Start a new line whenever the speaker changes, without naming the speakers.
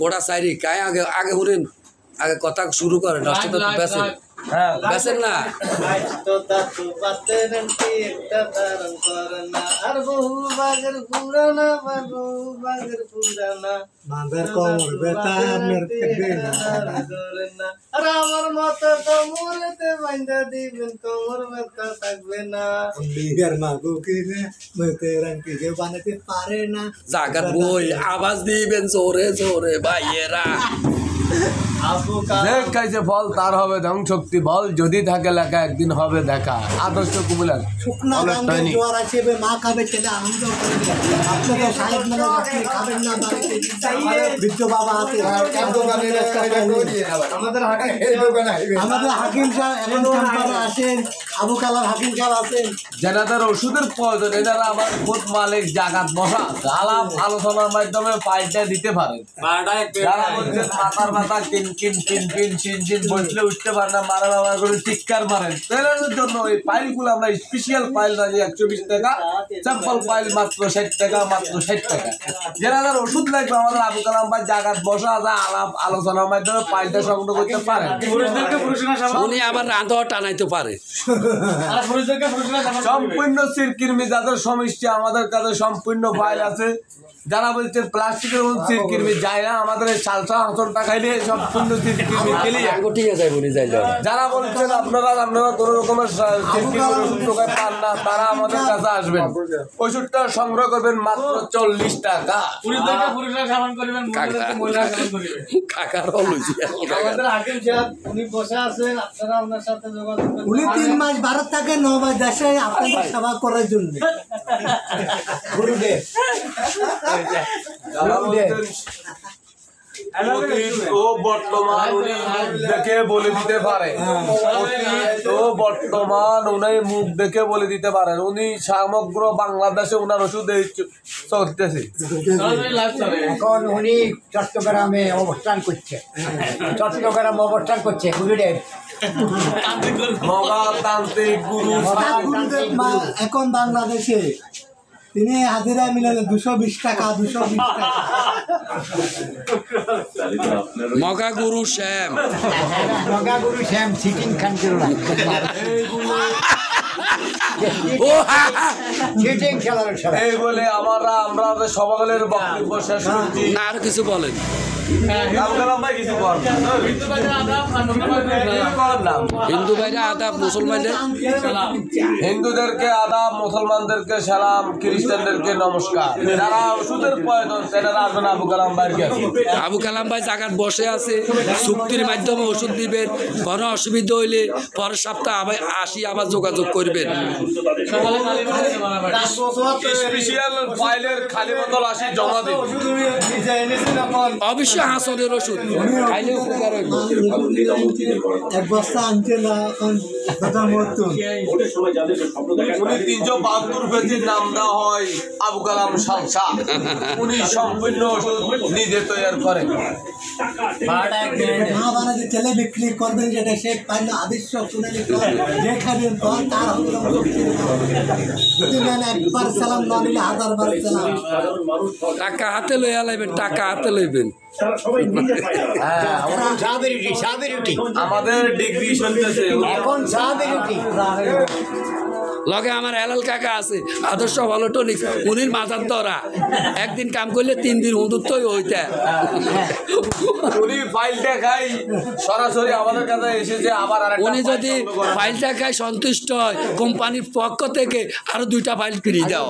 গোটা সাইরি কায় আগে আগে ঘুরেন আগে কথা শুরু করেন রাষ্ট্র তো বেসেন বেসেন না
আমার মতো কমরতে বাঁধা দিবেন কমর ব্যথা থাকবে না বিঘার মাগু কিনে মেতে রঙ কেউ বানাতে পারে না
জাগাত বই আওয়াজ দিবেন জোরে জোরে ভাইয়েরা
খাইছে ফল তার হবে ধন শক্তি বল যদি থাকে লেখা একদিন হবে দেখা আদর্শ কুমিল্লার
শুকনা রঙের জোয়ার আছে মা খাবে ছেলে আনন্দ করবে আপনাদের সাহেব মেলা খাবেন না বাড়িতে বৃদ্ধ বাবা আছে আমাদের হাকিম সাহেব এখন ক্যাম্পারে আছেন আবু কালাম হাকিম সাহেব আছেন
যাদের ওষুধের প্রয়োজন এনারা আমার খোদ মালিক জাগাত বসা আলাপ আলোচনার মাধ্যমে পাল্টে দিতে পারেন যারা বলছেন মাথার মাথা কিন কিন কিন কিন চিন চিন বসলে উঠতে পারে না মারা বাবা করে চিৎকার মারেন পেলানোর জন্য এই ফাইলগুলো আমরা স্পেশাল ফাইল রাখি 120 টাকা স্যাম্পল ফাইল মাত্র 60 টাকা মাত্র 60 টাকা যারা ওষুধ লাগবে আমাদের আবু কালাম ভাই জাগাত বসা আছে আলাপ আলোচনার মাধ্যমে পাল্টে সংগ্রহ করতে পারেন
উনি আবার রাঁধা টানাইতে পারে
সম্পূর্ণ সিরকির যাদের সমস্যা আমাদের কাছে সম্পূর্ণ ফাইল আছে যারা বলছেন প্লাস্টিকের সিরকির যায় না আমাদের সালসা হাসন টাকাইলে সম্পূর্ণ সিরকির ক্লিয়ার
ঠিক আছে উনি যাইলে
যারা বলছেন আপনারা কোনো রকমের সিরকির ওষুধ টোকায় পান না তারা আমাদের কাছে আসবেন ওষুধটা সংগ্রহ করবেন মাত্র 40 টাকা
কাকার
আমাদের হাকিম সাহেব উনি বসে আছেন আপনারা ওনার সাথে যোগাযোগ করুন উনি 3 মাস ভারত থাকে 9 মাস দেশে আপনাদের সেবা করার জন্য গুরুদেব
ও বর্তমান উনি মুখ দেখে বলে দিতে পারে ও বর্তমান উনি মুখ দেখে বলে দিতে পারেন উনি সমগ্র বাংলাদেশে উনার ওষুধ চলতেছে
এখন উনি চট্টগ্রামে অবস্থান করছে গুরুদেব
মহাতান্ত্রিক গুরু
এখন বাংলাদেশে তিনি হাজিরা মিলে 220 টাকা 220 টাকা
মগা গুরু শ্যাম
সিটিং খান কেরলা
এই বলে আমরা সকলের বক্তব্য শেষ করছি
না আর কিছু বলেন হিন্দু ভাইরা আদাব মুসলমানদের
হিন্দুদেরকে আদাব মুসলমানদেরকে সালাম খ্রিস্টানদেরকে নমস্কার যারা ওষুধের প্রয়োজন সেনারা আসবেন আবু কালাম ভাইকে
আবু কালাম ভাই জায়গায় বসে আছে চুক্তির মাধ্যমে ওষুধ দিবেন কোনো অসুবিধা হইলে পরের সপ্তাহে আবার আসি আবার যোগাযোগ করবেন
স্পেশাল ফাইলের খালি বোতল আসি জমা দিন
অবশ্যই হাসনের ওষুধ খাইলে উপকার হইব
এক বস্তা আনতে না এখন
উনি 372 পেজের নাম দেওয়া হয় আবু কালাম সালসা উনি সম্পূর্ণ ওষুধ নিজে তৈরি করেন
ছেলে বিক্রি করবেন যেটা সে পাইলে আদর্শ শুনে যে খাবেন তার একবার সালাম না নিলে 1000 বার সালাম
টাকা হাতে লইয়া লাইবেন টাকা হাতে লইবেন
আমাদের ডিগ্রি চলতেছে
এখন
লগে আমার হেলাল কাকা আছে আদর্শ ভালো টনিক উনির মাথার ধরা একদিন কাম করলে 3 দিন হুদুরতই হইতে
উনি ফাইলটা খাই সরাসরি আমাদের কাছে এসেছে আবার
উনি যদি ফাইলটা খাই সন্তুষ্ট হয় কোম্পানির পক্ষ থেকে আরো 2টা ফাইল ফ্রি দাও